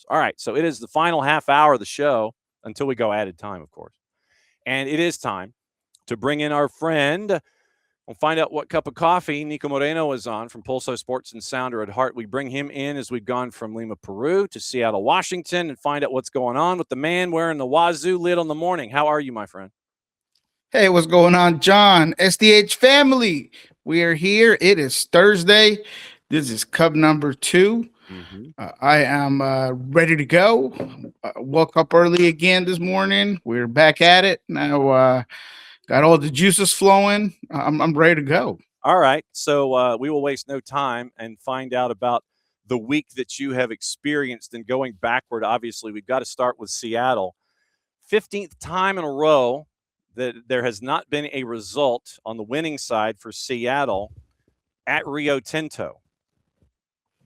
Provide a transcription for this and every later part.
All right, so it is the final half hour of the show until we go added time, of course. And it is time to bring in our friend. We'll find out what cup of coffee Nico Moreno is on from Pulso Sports and Sounder at Heart. We bring him in as we've gone from Lima, Peru to Seattle, Washington, and find out what's going on with the man wearing the Wazoo lid on the morning. How are you, my friend? Hey, what's going on, John? SDH family. We are here. It is Thursday. This is cup number 2. I am ready to go. Woke up early again this morning. We're back at it now. Got all the juices flowing. I'm ready to go. All right. So we will waste no time and find out about the week that you have experienced. And going backward, obviously, we've got to start with Seattle. 15th time in a row that there has not been a result on the winning side for Seattle at Rio Tinto.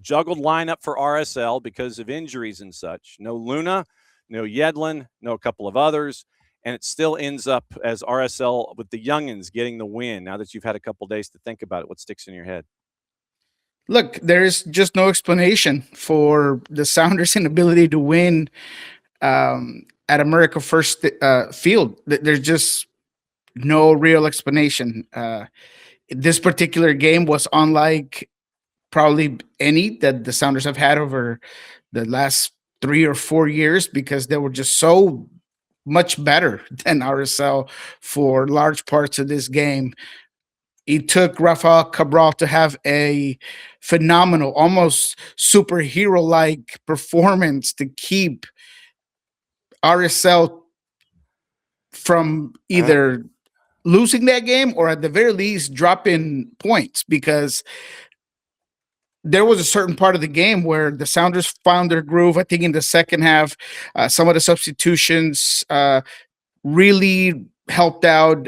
Juggled lineup for RSL because of injuries and such. No Luna, no Yedlin, no a couple of others. And it still ends up as RSL with the youngins getting the win. Now that you've had a couple days to think about it, what sticks in your head? Look, there is just no explanation for the Sounders' inability to win at America First Field. There's just no real explanation. This particular game was unlike probably any that the Sounders have had over the last 3 or 4 years because they were just so much better than RSL for large parts of this game. It took Rafael Cabral to have a phenomenal, almost superhero-like performance to keep RSL from either losing that game or at the very least dropping points, because there was a certain part of the game where the Sounders found their groove. I think in the second half, some of the substitutions really helped out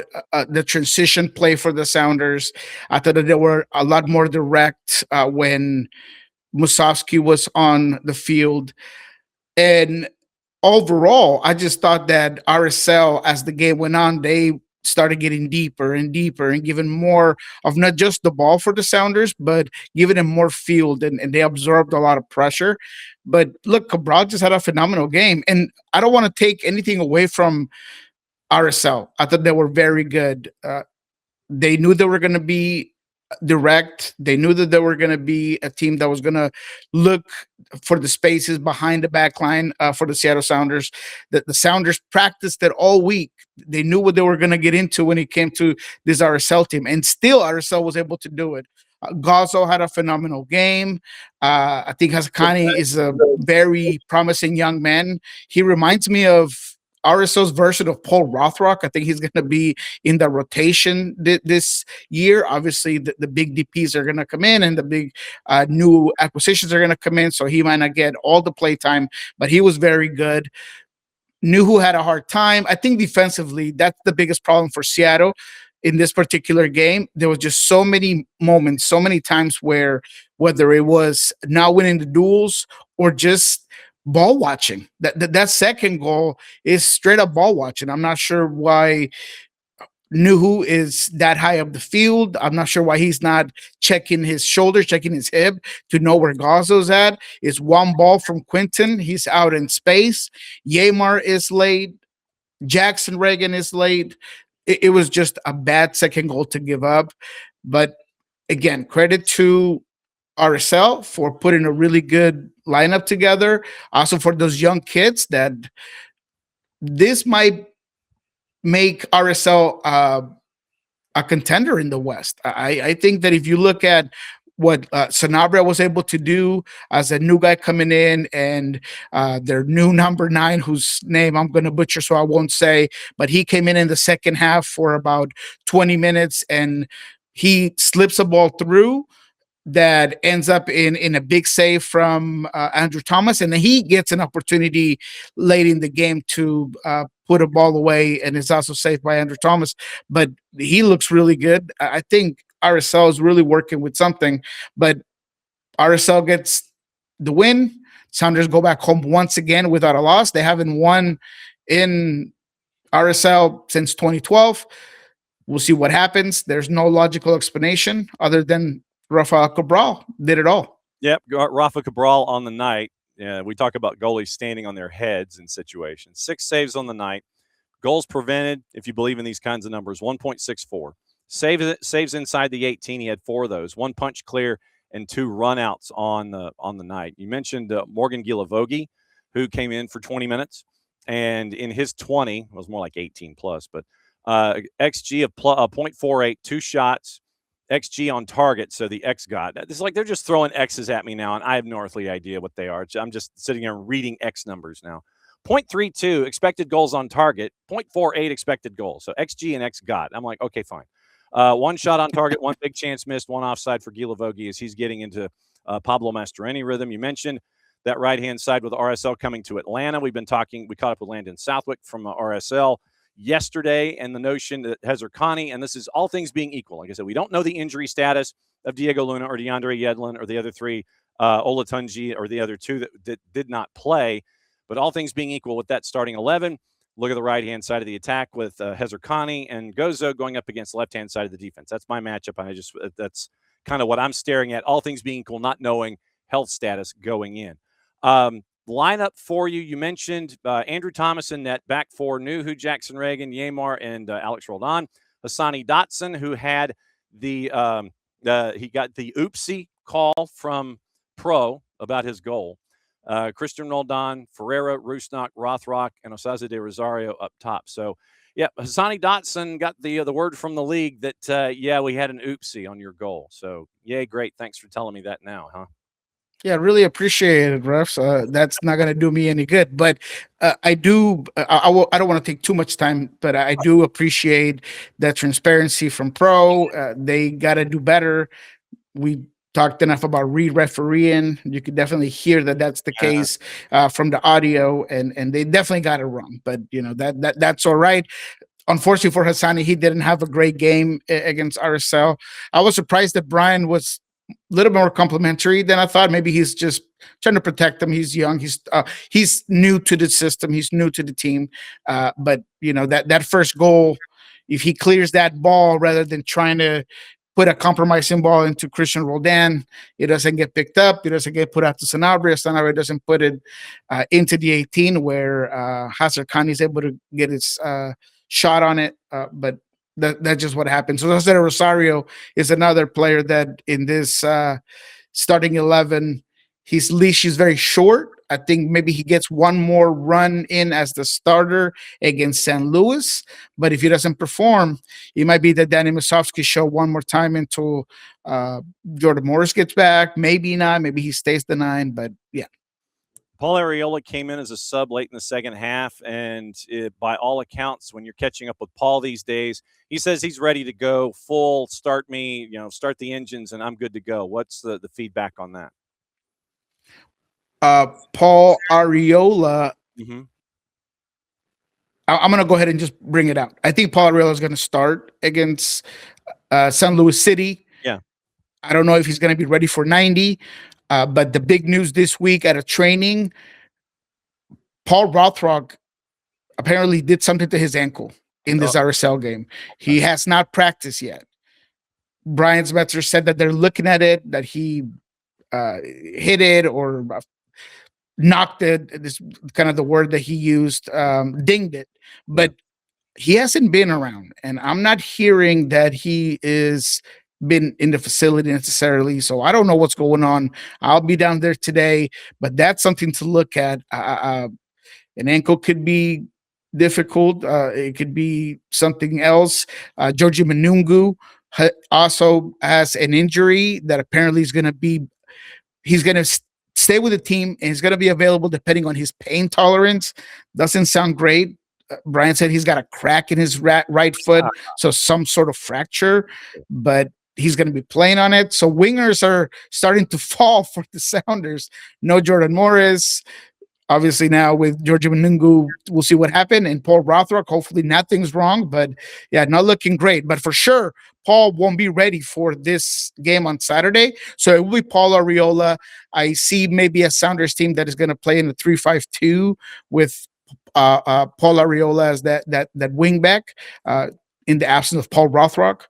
the transition play for the Sounders. I thought that they were a lot more direct when Musovski was on the field. And overall, I just thought that RSL, as the game went on, they started getting deeper and deeper and giving more of not just the ball for the Sounders, but giving them more field, and they absorbed a lot of pressure. But look, Cabral just had a phenomenal game. And I don't want to take anything away from RSL. I thought they were very good. They knew they were going to be direct. They knew that they were going to be a team that was going to look for the spaces behind the back line for the Seattle Sounders. That the Sounders practiced it all week. They knew what they were going to get into when it came to this RSL team, and still RSL was able to do it. Gazzo had a phenomenal game. I think Hazakani is a very promising young man. He reminds me of RSL's version of Paul Rothrock. I think he's going to be in the rotation this year. Obviously, the big DPs are going to come in and the big new acquisitions are going to come in, so he might not get all the play time, but he was very good. Nuhu had a hard time. I think defensively, that's the biggest problem for Seattle in this particular game. There was just so many moments, so many times where whether it was not winning the duels or just ball watching. That second goal is straight up ball watching. I'm not sure why Nuhu is that high up the field. I'm not sure why he's not checking his shoulder, checking his hip to know where Gazzo's at. It's one ball from Quinton. He's out in space. Yamar is late. Jackson Reagan is late. It was just a bad second goal to give up. But again, credit to RSL for putting a really good lineup together. Also for those young kids, that this might make RSL a contender in the West. I think that if you look at what Sanabria was able to do as a new guy coming in, and their new number 9, whose name I'm going to butcher, so I won't say, but he came in the second half for about 20 minutes and he slips a ball through that ends up in a big save from Andrew Thomas, and then he gets an opportunity late in the game to put a ball away, and it's also saved by Andrew Thomas. But he looks really good. I think RSL is really working with something, but RSL gets the win. Sounders go back home once again without a loss. They haven't won in RSL since 2012. We'll see what happens. There's no logical explanation other than Rafael Cabral did it all. Yep, Rafa Cabral on the night. We talk about goalies standing on their heads in situations. 6 saves on the night. Goals prevented, if you believe in these kinds of numbers, 1.64. Saves inside the 18. He had 4 of those. 1 punch clear and 2 runouts on the night. You mentioned Morgan Gilavogi, who came in for 20 minutes, and in his 20, it was more like 18 plus, but XG of 0.48, 2 shots, XG on target. So the X got it's like they're just throwing X's at me now, and I have no earthly idea what they are. I'm just sitting here reading X numbers now. 0.32 expected goals on target, 0.48 expected goals. So XG and X got. I'm like, okay, fine. 1 shot on target, 1 big chance missed, 1 offside for Gilavogi as he's getting into Pablo Mastroeni rhythm. You mentioned that right-hand side with RSL coming to Atlanta. We caught up with Landon Southwick from RSL yesterday, and the notion that Hezarkhani, and this is all things being equal. Like I said, we don't know the injury status of Diego Luna or DeAndre Yedlin or the other 3, Olatunji or the other 2 that did not play. But all things being equal with that starting 11, look at the right-hand side of the attack with Hezarkhani and Gozo going up against the left-hand side of the defense. That's my matchup, and that's kind of what I'm staring at, all things being equal, not knowing health status going in. Lineup for you. You mentioned Andrew Thomas in net, back 4, Nuhu, Jackson Reagan, Yamar, and Alex Roldan. Hassani Dotson, who had he got the oopsie call from Pro about his goal. Christian Roldan, Ferreira, Rusnak, Rothrock, and Osaze de Rosario up top. So, yeah, Hassani Dotson got the word from the league that, we had an oopsie on your goal. So, yay, great. Thanks for telling me that now, huh? Yeah, really appreciate it, refs. That's not going to do me any good, but I do. I don't want to take too much time, but I do appreciate that transparency from Pro. They got to do better. We talked enough about re-refereeing. You could definitely hear that that's the case from the audio, and they definitely got it wrong. But that's all right. Unfortunately for Hassani, he didn't have a great game against RSL. I was surprised that Brian was a little more complimentary than I thought. Maybe he's just trying to protect him. He's young. He's new to the system. He's new to the team. But that first goal, if he clears that ball rather than trying to put a compromising ball into Christian Roldan, it doesn't get picked up. It doesn't get put out to Sanabria. Sanabria doesn't put it into the 18 where Hezarkhani is able to get his shot on it. But that's just what happened. So Jose Rosario is another player that in this starting 11, his leash is very short. I think maybe he gets one more run in as the starter against St. Louis. But if he doesn't perform, it might be that Danny Musovski show one more time until Jordan Morris gets back. Maybe not. Maybe he stays the 9. But yeah. Paul Arriola came in as a sub late in the second half, and by all accounts, when you're catching up with Paul these days, he says he's ready to go full, start the engines, and I'm good to go. What's the feedback on that? Paul Arriola, I'm going to go ahead and just bring it out. I think Paul Arriola is going to start against St. Louis City. Yeah. I don't know if he's going to be ready for 90. But the big news this week at a training, Paul Rothrock apparently did something to his ankle in this RSL game. He has not practiced yet. Brian Smetzer said that they're looking at it, that he hit it or knocked it. This kind of the word that he used, dinged it. But he hasn't been around, and I'm not hearing that he is been in the facility necessarily, so I don't know what's going on. I'll be down there today, but that's something to look at. An ankle could be difficult. It could be something else. Georgie Manungu also has an injury that apparently is going to be. He's going to stay with the team, and he's going to be available depending on his pain tolerance. Doesn't sound great. Brian said he's got a crack in his right foot, so some sort of fracture, but he's going to be playing on it. So wingers are starting to fall for the Sounders. No Jordan Morris. Obviously now with Georgie Manungu, we'll see what happened. And Paul Rothrock, hopefully nothing's wrong. But yeah, not looking great. But for sure, Paul won't be ready for this game on Saturday. So it will be Paul Arriola. I see maybe a Sounders team that is going to play in the 3-5-2 with Paul Arriola as that wing back. in the absence of Paul Rothrock.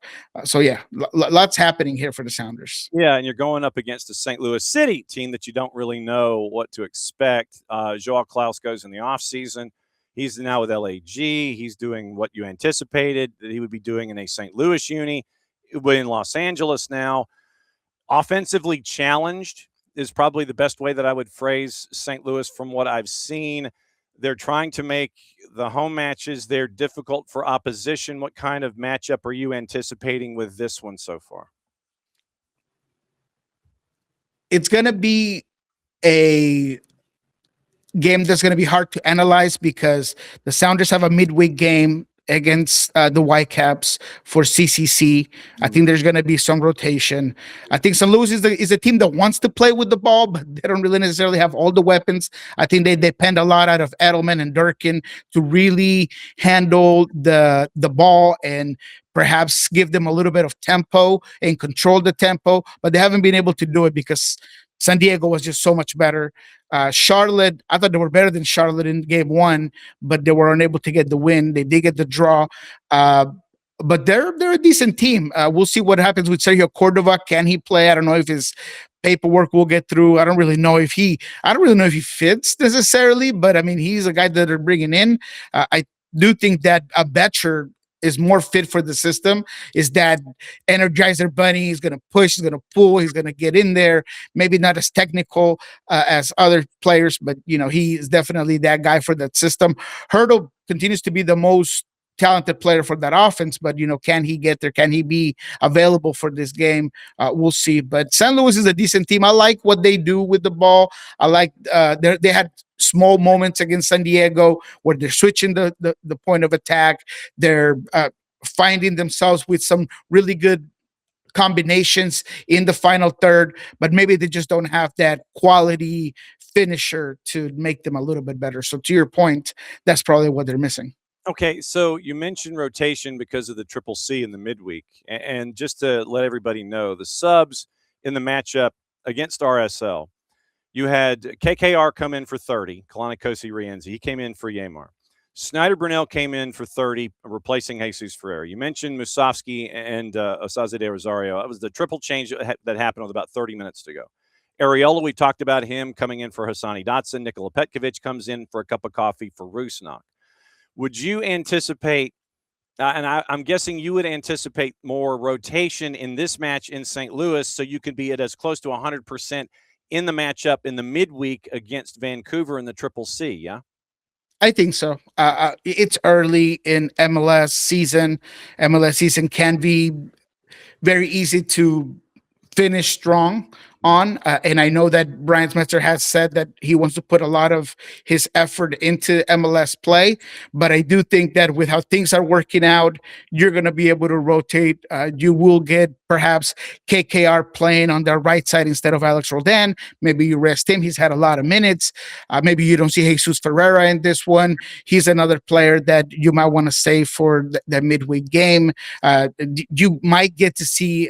So yeah, lots happening here for the Sounders. Yeah, and you're going up against a St. Louis City team that you don't really know what to expect. Joao Klaus goes in the offseason. He's now with LAG. He's doing what you anticipated that he would be doing in a St. Louis uni, but in Los Angeles now. Offensively challenged is probably the best way that I would phrase St. Louis from what I've seen. They're trying to make the home matches they're difficult for opposition. What kind of matchup are you anticipating with this one so far? It's going to be a game that's going to be hard to analyze because the Sounders have a midweek game against the Whitecaps for CCC. I think there's going to be some rotation. I think St. Louis is a team that wants to play with the ball, but they don't really necessarily have all the weapons. I think they depend a lot out of Edelman and Durkin to really handle the ball and perhaps give them a little bit of tempo and control the tempo, but they haven't been able to do it because San Diego was just so much better. Charlotte, I thought they were better than Charlotte in game one, but they were unable to get the win. They did get the draw. But they're a decent team. We'll see what happens with Sergio Cordova. Can he play? I don't know if his paperwork will get through. I don't really know if he fits necessarily, but I mean, he's a guy that they're bringing in. I do think that a Betcher is more fit for the system, is that energizer bunny. He's going to push, he's going to pull, he's going to get in there. Maybe not as technical as other players, but, he is definitely that guy for that system. Hurdle continues to be the most talented player for that offense, but, can he get there? Can he be available for this game? We'll see. But St. Louis is a decent team. I like what they do with the ball. I like they had small moments against San Diego where they're switching the point of attack. They're finding themselves with some really good combinations in the final third, but maybe they just don't have that quality finisher to make them a little bit better. So to your point, that's probably what they're missing. Okay, so you mentioned rotation because of the Triple C in the midweek. And just to let everybody know, the subs in the matchup against RSL, you had KKR come in for 30, Kalani Kosi Rienzi. He came in for Yamar. Snyder Brunel came in for 30, replacing Jesus Ferreira. You mentioned Musovski and Osaze de Rosario. That was the triple change that happened with about 30 minutes to go. Ariola, we talked about him coming in for Hassani Dotson. Nikola Petkovic comes in for a cup of coffee for Rusnak. Would you anticipate, and I'm guessing you would anticipate more rotation in this match in St. Louis so you could be at as close to 100% in the matchup in the midweek against Vancouver in the Triple C, yeah? I think so. It's early in MLS season. MLS season can be very easy to finish strong on. And I know that Brian Smetzer has said that he wants to put a lot of his effort into MLS play. But I do think that with how things are working out, you're going to be able to rotate. You will get perhaps KKR playing on the right side instead of Alex Roldan. Maybe you rest him. He's had a lot of minutes. Maybe you don't see Jesus Ferreira in this one. He's another player that you might want to save for the midweek game. You might get to see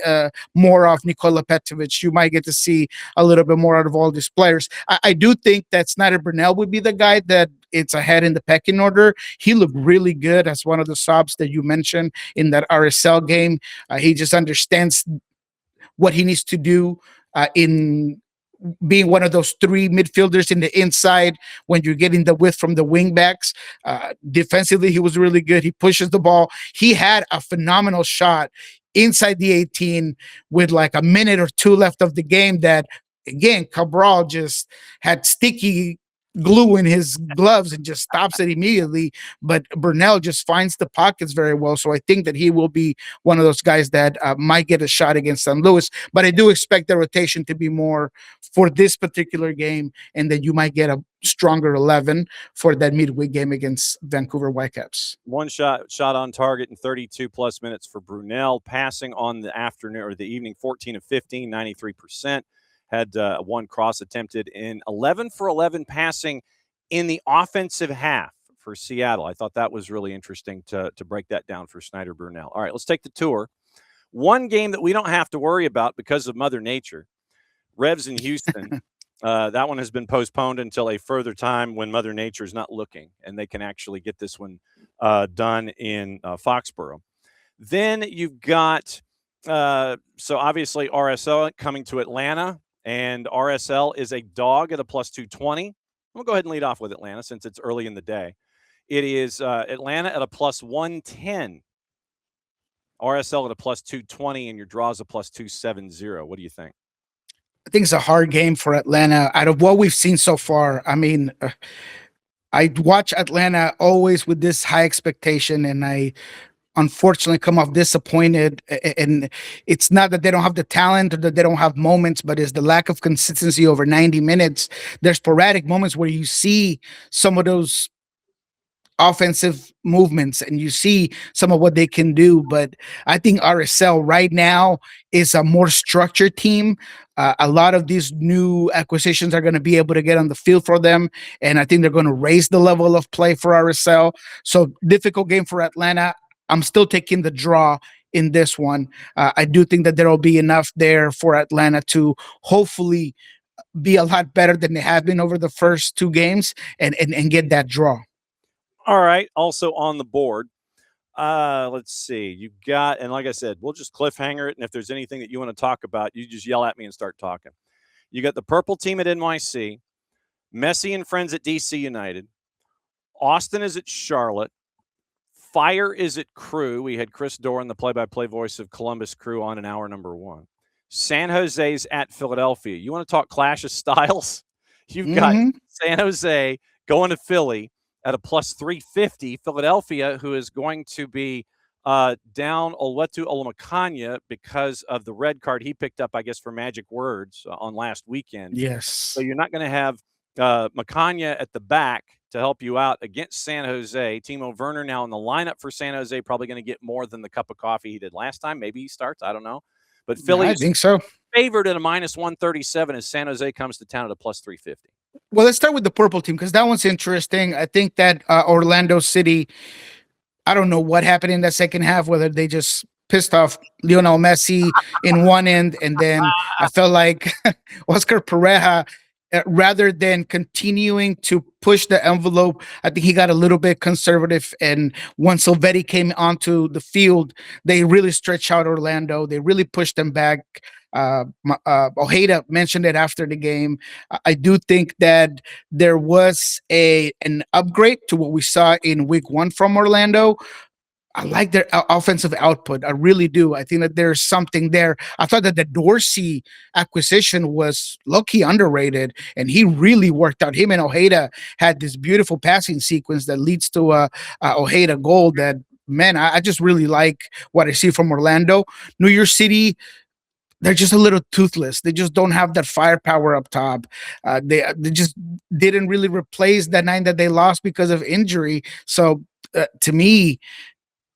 more of Nikola Petrovic. You might get to see a little bit more out of all these players. I do think that Snyder Brunel would be the guy that it's ahead in the pecking order. He looked really good as one of the subs that you mentioned in that RSL game. He just understands what he needs to do in being one of those three midfielders in the inside when you're getting the width from the wing backs. Defensively, he was really good. He pushes the ball. He had a phenomenal shot inside the 18 with like a minute or two left of the game that, again, Cabral just had sticky glue in his gloves and just stops it immediately. But Brunel just finds the pockets very well. So I think that he will be one of those guys that might get a shot against St. Louis. But I do expect the rotation to be more for this particular game, and that you might get a stronger 11 for that midweek game against Vancouver Whitecaps. One shot on target in 32 plus minutes for Brunel. Passing on the afternoon or the evening, 14 of 15, 93%. Had one cross attempted in 11 for 11 passing in the offensive half for Seattle. I thought that was really interesting to break that down for Snyder Brunel. All right, let's take the tour. One game that we don't have to worry about because of Mother Nature, Revs in Houston. That one has been postponed until a further time when Mother Nature is not looking, and they can actually get this one done in Foxborough. Then you've got so obviously RSL coming to Atlanta, and RSL is a dog at a plus 220. I'm gonna go ahead and lead off with Atlanta since it's early in the day. It is Atlanta at a plus 110. RSL at a plus 220, and your draws a plus 270. What do you think? I think it's a hard game for Atlanta. Out of what we've seen so far, I mean, I watch Atlanta always with this high expectation, and I unfortunately come off disappointed. And it's not that they don't have the talent or that they don't have moments, but it's the lack of consistency over 90 minutes. There's sporadic moments where you see some of those offensive movements and you see some of what they can do. But I think RSL right now is a more structured team. A lot of these new acquisitions are going to be able to get on the field for them, and I think they're going to raise the level of play for RSL. So difficult game for Atlanta. I'm still taking the draw in this one. I do think that there will be enough there for Atlanta to hopefully be a lot better than they have been over the first two games and get that draw. All right. Also on the board, let's see. You got, and like I said, we'll just cliffhanger it. And if there's anything that you want to talk about, you just yell at me and start talking. You got the purple team at NYC, Messi and friends at DC United, Austin is at Charlotte, Fire is at Crew. We had Chris Doran, the play-by-play voice of Columbus Crew, on in hour number one. San Jose's at Philadelphia. You want to talk clash of styles? You've got San Jose going to Philly at a plus 350. Philadelphia, who is going to be down Oluwetu Olumakanya because of the red card he picked up, I guess, for Magic Words on last weekend. Yes. So you're not going to have Makanya at the back to help you out against San Jose. Timo Werner now in the lineup for San Jose, probably going to get more than the cup of coffee he did last time. Maybe he starts. I don't know. But Philly, I think so, favored at a minus 137 as San Jose comes to town at a plus 350. Well, let's start with the purple team because that one's interesting. I think that Orlando City, I don't know what happened in that second half, whether they just pissed off Lionel Messi in one end, and then I felt like Oscar Pereira, rather than continuing to push the envelope, I think he got a little bit conservative. And once Silvetti came onto the field, they really stretched out Orlando. They really pushed them back. Ojeda mentioned it after the game. I do think that there was an upgrade to what we saw in week one from Orlando. I like their offensive output. I really do. I think that there's something there. I thought that the Dorsey acquisition was low-key underrated, and he really worked out. Him and Ojeda had this beautiful passing sequence that leads to a Ojeda goal that, man, I just really like what I see from Orlando. New York City, they're just a little toothless. They just don't have that firepower up top. They just didn't really replace that 9 that they lost because of injury. So to me,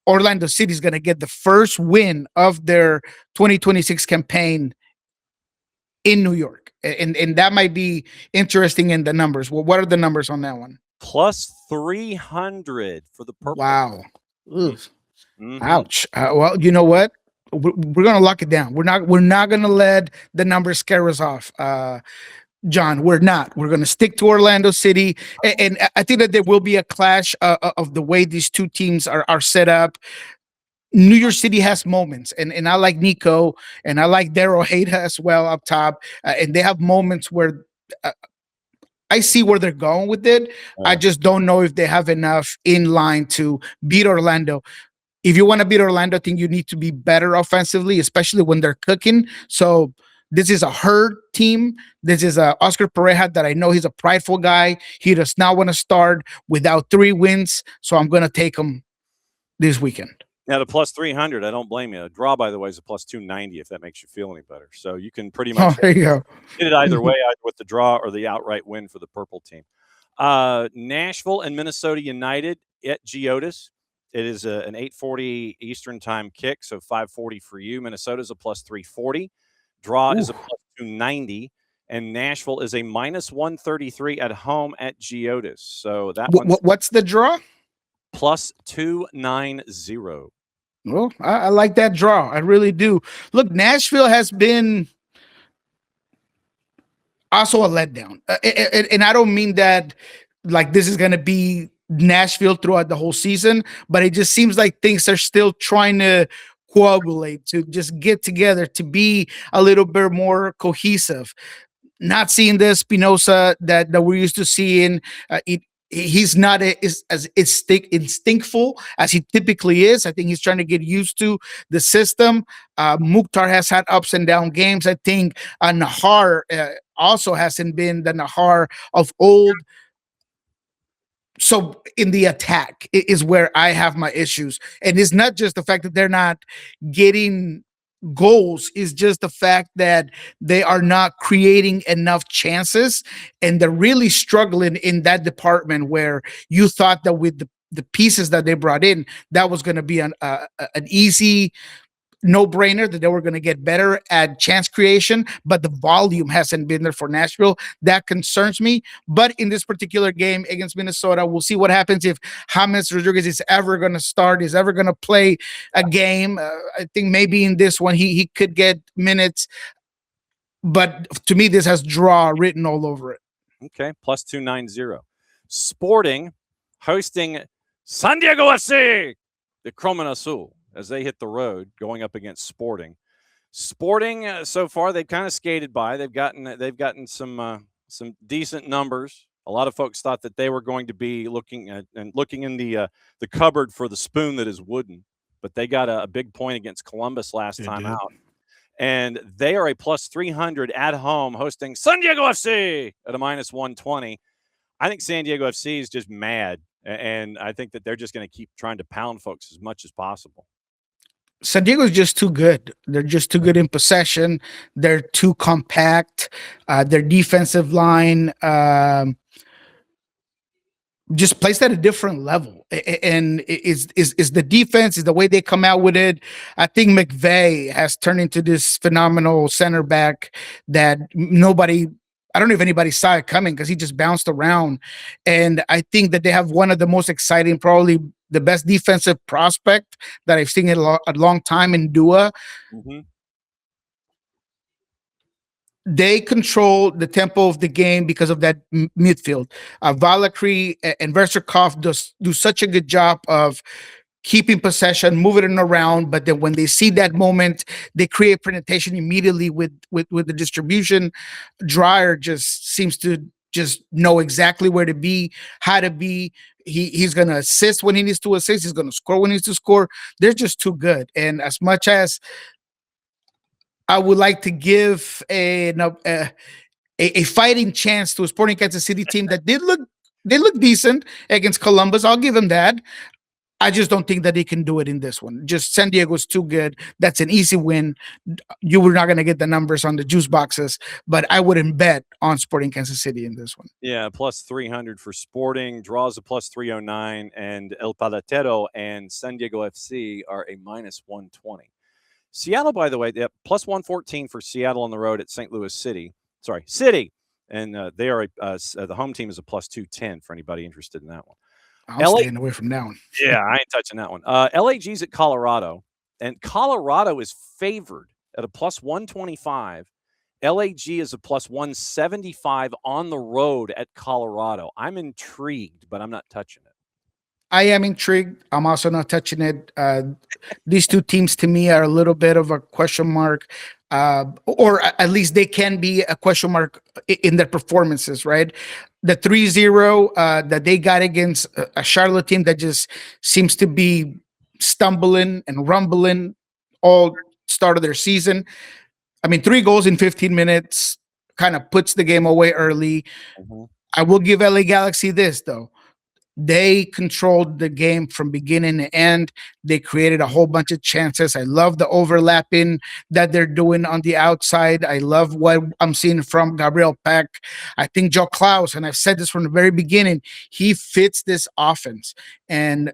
Orlando City is going to get the first win of their 2026 campaign in New York. And that might be interesting in the numbers. Well, what are the numbers on that one? Plus 300 for the purple. Wow. Ouch. Well, you know what? We're going to lock it down. We're not going to let the numbers scare us off. John, we're not. We're going to stick to Orlando City. And I think that there will be a clash of the way these two teams are set up. New York City has moments, and I like Nico, and I like Daryl Ojeda as well up top. And they have moments where I see where they're going with it. I just don't know if they have enough in line to beat Orlando. If you want to beat Orlando, I think you need to be better offensively, especially when they're cooking. So this is a herd team. This is a Oscar Pereira that I know he's a prideful guy. He does not want to start without 3 wins. So I'm going to take him this weekend. Now, the plus 300, I don't blame you. A draw, by the way, is a plus 290 if that makes you feel any better. So you can pretty much there you go. Get it either way, either with the draw or the outright win for the purple team. Nashville and Minnesota United at Geodis. It is an 8:40 Eastern time kick, so 5:40 for you. Minnesota's a plus 340. Draw is a plus 290, and Nashville is a minus 133 at home at Geodis. So that what's the draw? Plus 290. Well, I like that draw. I really do. Look, Nashville has been also a letdown, and I don't mean that like this is going to be Nashville throughout the whole season, but it just seems like things are still trying to coagulate, to just get together, to be a little bit more cohesive. Not seeing the Spinoza that we're used to seeing. He's not as instinctful as he typically is. I think he's trying to get used to the system. Mukhtar has had ups and down games. I think Nahar also hasn't been the Nahar of old. So in the attack is where I have my issues, and it's not just the fact that they're not getting goals, is just the fact that they are not creating enough chances, and they're really struggling in that department where you thought that with the pieces that they brought in, that was going to be an easy no-brainer, that they were going to get better at chance creation, but the volume hasn't been there for Nashville. That concerns me. But in this particular game against Minnesota, we'll see what happens if James Rodriguez is ever going to start, is ever going to play a game. I think maybe in this one he could get minutes, but to me this has draw written all over it. Okay, plus 290. Sporting hosting San Diego FC, the Croman Azul, as they hit the road going up against Sporting. Sporting, so far they've kind of skated by. They've gotten some decent numbers. A lot of folks thought that they were going to be looking in the cupboard for the spoon that is wooden, but they got a big point against Columbus last time out. And they are a plus 300 at home hosting San Diego FC at a minus 120. I think San Diego FC is just mad, and I think that they're just going to keep trying to pound folks as much as possible. San Diego is just too good. They're just too good in possession. They're too compact. Their defensive line just placed at a different level, and is the defense, is the way they come out with it. I think McVay has turned into this phenomenal center back that I don't know if anybody saw it coming, because he just bounced around. And I think that they have one of the most exciting, probably the best defensive prospect that I've seen in a long time in Dua. Mm-hmm. They control the tempo of the game because of that midfield. Valakri and Versakov do such a good job of keeping possession, moving it around, but then when they see that moment, they create penetration immediately with the distribution. Dreyer just seems to just know exactly where to be, how to be. He's going to assist when he needs to assist. He's going to score when he needs to score. They're just too good. And as much as I would like to give a fighting chance to a Sporting Kansas City team that did look decent against Columbus, I'll give them that. I just don't think that they can do it in this one. Just San Diego's too good. That's an easy win. You were not going to get the numbers on the juice boxes, but I wouldn't bet on Sporting Kansas City in this one. Yeah, plus 300 for Sporting, draws a plus 309, and El Palatero and San Diego FC are a minus 120. Seattle, by the way, plus 114 for Seattle on the road at St. Louis City. And they are the home team is a plus 210 for anybody interested in that one. I'm staying away from that one. Yeah, I ain't touching that one. LAG's at Colorado, and Colorado is favored at a plus 125. LAG is a plus 175 on the road at Colorado. I'm intrigued, but I'm not touching it. I am intrigued. I'm also not touching it. These two teams to me are a little bit of a question mark, or at least they can be a question mark in their performances, right? The 3-0 that they got against a Charlotte team that just seems to be stumbling and rumbling all start of their season. I mean, 3 goals in 15 minutes kind of puts the game away early. Mm-hmm. I will give LA Galaxy this, though. They controlled the game from beginning to end. They created a whole bunch of chances. I love the overlapping that they're doing on the outside. I love what I'm seeing from Gabriel Peck. I think Joe Klaus, and I've said this from the very beginning, he fits this offense. And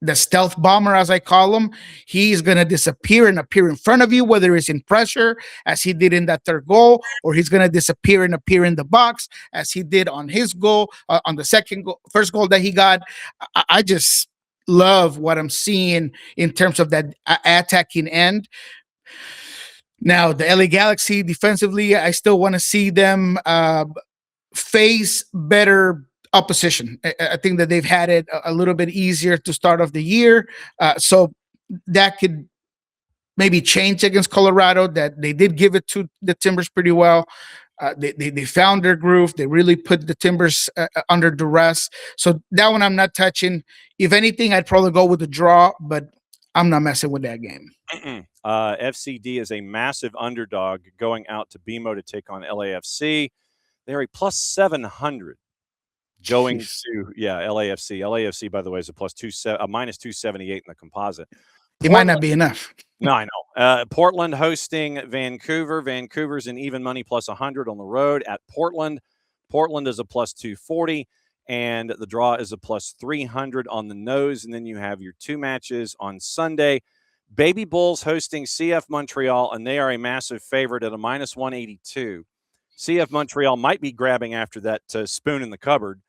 the stealth bomber, as I call him, he's going to disappear and appear in front of you, whether it's in pressure, as he did in that third goal, or he's going to disappear and appear in the box, as he did on his goal, on the first goal that he got. I just love what I'm seeing in terms of that attacking end. Now, the LA Galaxy defensively, I still want to see them face better opposition. I think that they've had it a little bit easier to start off the year. So that could maybe change against Colorado, that they did give it to the Timbers pretty well. They found their groove. They really put the Timbers under duress. So that one I'm not touching. If anything, I'd probably go with a draw, but I'm not messing with that game. FCD is a massive underdog going out to BMO to take on LAFC. They're a plus 700 going to LAFC. LAFC, by the way, is a minus 278 in the composite. It might not be enough. No, I know. Portland hosting Vancouver. Vancouver's an even money plus 100 on the road at Portland. Portland is a plus 240, and the draw is a plus 300 on the nose. And then you have your two matches on Sunday. Baby Bulls hosting CF Montreal, and they are a massive favorite at a minus 182. CF Montreal might be grabbing after that spoon in the cupboard,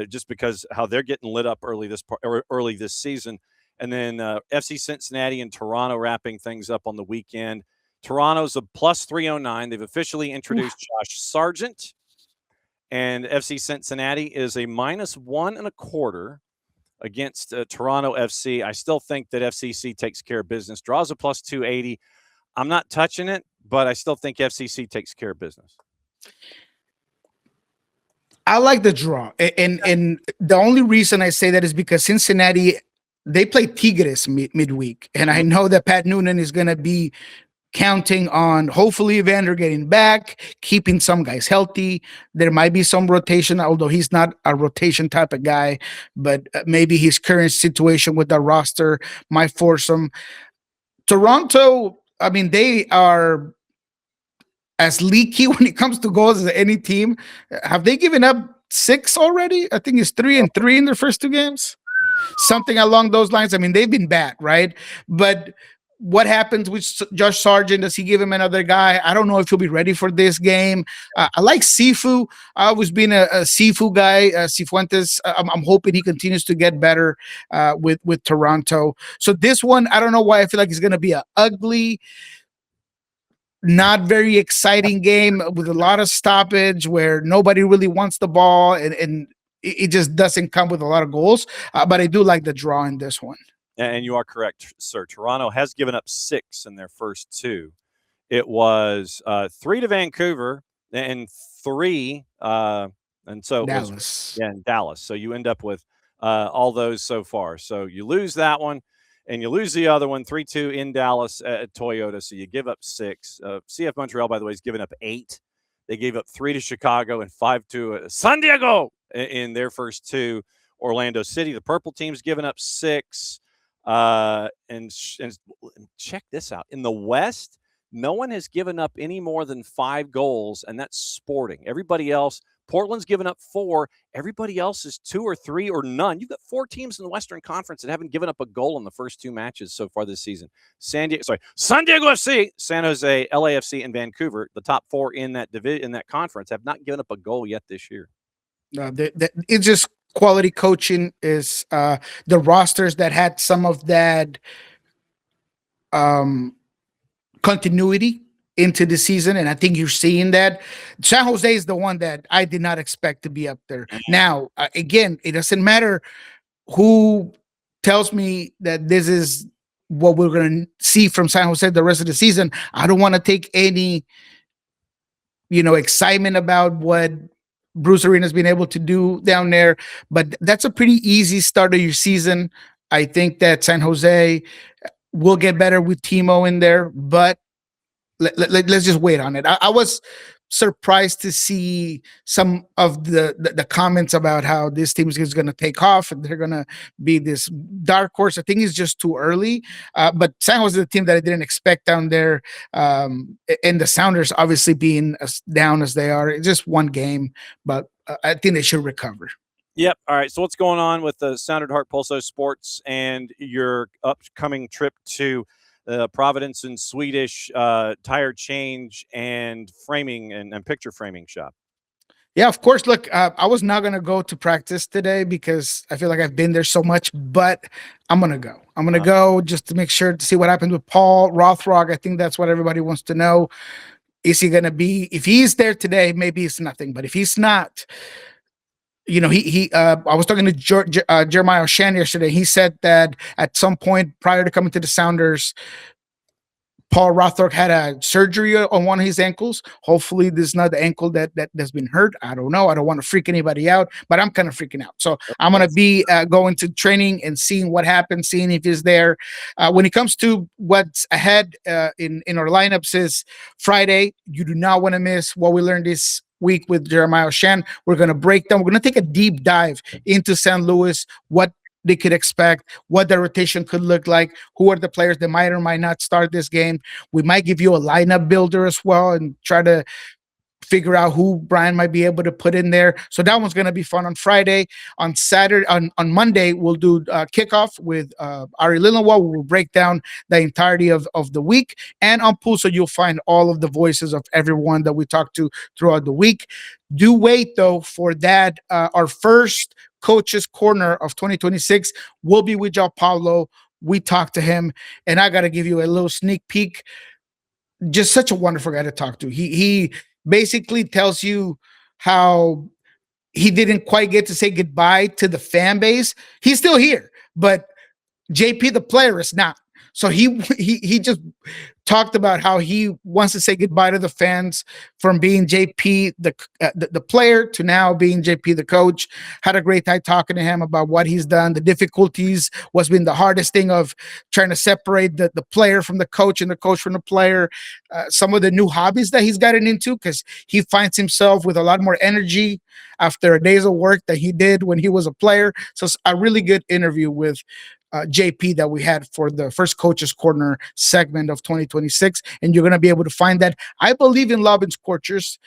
just because how they're getting lit up early this season. And then FC Cincinnati and Toronto wrapping things up on the weekend. Toronto's a plus 309. They've officially introduced Josh Sargent. And FC Cincinnati is a minus 1.25 against Toronto FC. I still think that FCC takes care of business. Draws a plus 280. I'm not touching it, but I still think FCC takes care of business. I like the draw. And the only reason I say that is because Cincinnati, they play Tigres midweek. And I know that Pat Noonan is going to be counting on hopefully Evander getting back, keeping some guys healthy. There might be some rotation, although he's not a rotation type of guy, but maybe his current situation with the roster might force him. Toronto, I mean, they are as leaky when it comes to goals as any team. Have they given up 6 already? I think it's 3-3 in their first 2 games. Something along those lines. I mean, they've been bad, right? But what happens with Josh Sargent? Does he give him another guy? I don't know if he'll be ready for this game. I like Sifu. I was being a Sifu guy, Cifuentes. I'm hoping he continues to get better with Toronto. So this one, I don't know why I feel like it's going to be an ugly, not very exciting game with a lot of stoppage where nobody really wants the ball and it just doesn't come with a lot of goals, but I do like the draw in this one. And you are correct, sir. Toronto has given up 6 in their first 2. It was 3 to Vancouver and 3, and so Dallas. In Dallas. So you end up with all those so far. So you lose that one, and you lose the other one, 3-2 in Dallas at Toyota. So you give up 6. CF Montreal, by the way, has given up 8. They gave up 3 to Chicago and 5 to San Diego in their first 2. Orlando City, the purple team's given up 6. And check this out. In the West, no one has given up any more than 5 goals, and that's Sporting. Everybody else, Portland's given up 4. Everybody else is 2 or 3 or none. You've got 4 teams in the Western Conference that haven't given up a goal in the first 2 matches so far this season. San Diego FC, San Jose, LAFC, and Vancouver, the top 4 in that conference, have not given up a goal yet this year. It's just quality coaching. Is the rosters that had some of that continuity into the season, and I think you're seeing that. San Jose is the one that I did not expect to be up there. Now, again, it doesn't matter who tells me that this is what we're going to see from San Jose the rest of the season. I don't want to take any, excitement about what Bruce Arena's been able to do down there, but that's a pretty easy start of your season. I think that San Jose will get better with Timo in there, but let's just wait on it. I was surprised to see some of the comments about how this team is going to take off and they're going to be this dark horse. I think it's just too early. But San Jose is a team that I didn't expect down there. And the Sounders obviously being as down as they are, it's just one game, but I think they should recover. Yep. All right. So what's going on with the Sounded Heart Pulso Sports and your upcoming trip to Providence and Swedish tire change and framing and picture framing shop? Yeah, of course. Look, I was not going to go to practice today because I feel like I've been there so much, but I'm going to go. I'm going to go just to make sure to see what happened with Paul Rothrock. I think that's what everybody wants to know. Is he going to be, if he's there today, maybe it's nothing, but if he's not, you know, I was talking to Jeremiah Oshan yesterday. He said that at some point prior to coming to the Sounders, Paul Rothrock had a surgery on one of his ankles. Hopefully, this is not the ankle that's been hurt. I don't know. I don't want to freak anybody out, but I'm kind of freaking out. So I'm going to be going to training and seeing what happens, seeing if he's there. When it comes to what's ahead in our lineups is Friday. You do not want to miss what we learned this week with Jeremiah Oshan. We're going to break down. We're going to take a deep dive into St. Louis, what they could expect, what the rotation could look like, who are the players that might or might not start this game. We might give you a lineup builder as well and try to figure out who Brian might be able to put in there. So that one's going to be fun on Friday. On Saturday, on Monday, we'll do kickoff with Ari Lillenwald. We'll break down the entirety of the week. And on Pulso, you'll find all of the voices of everyone that we talked to throughout the week. Do wait, though, for that. Our first Coach's Corner of 2026 will be with João Paulo. We talked to him, and I got to give you a little sneak peek. Just such a wonderful guy to talk to. He basically tells you how he didn't quite get to say goodbye to the fan base. He's still here, but JP the player is not. So he just talked about how he wants to say goodbye to the fans from being JP the player to now being JP the coach. Had a great time talking to him about what he's done, the difficulties, what's been the hardest thing of trying to separate the player from the coach and the coach from the player, some of the new hobbies that he's gotten into because he finds himself with a lot more energy after days of work that he did when he was a player. So it's a really good interview with JP that we had for the first Coach's Corner segment of 2026. And you're going to be able to find that, I believe, in Love and Scorchers.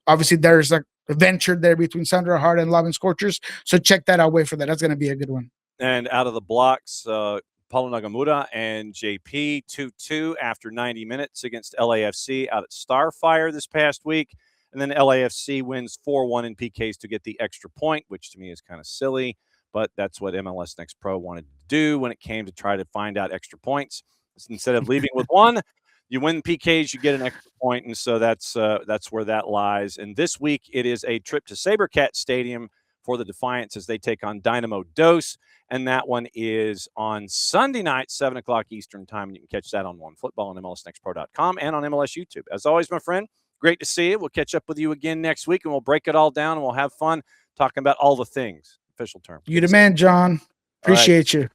Obviously, there's a venture there between Sandra Hart and Love and Scorchers. So check that out. Wait for that. That's going to be a good one. And out of the blocks, Paulo Nagamura and JP 2-2 after 90 minutes against LAFC out at Starfire this past week. And then LAFC wins 4-1 in PKs to get the extra point, which to me is kind of silly. But that's what MLS Next Pro wanted to do when it came to try to find out extra points. Instead of leaving with one, you win PKs, you get an extra point, and so that's where that lies. And this week it is a trip to SaberCat Stadium for the Defiance as they take on Dynamo Dos, and that one is on Sunday night, 7 o'clock Eastern time. And you can catch that on OneFootball on MLSNextPro.com and on MLS YouTube. As always, my friend, great to see you. We'll catch up with you again next week, and we'll break it all down, and we'll have fun talking about all the things. Official term. You the man, John. Appreciate you.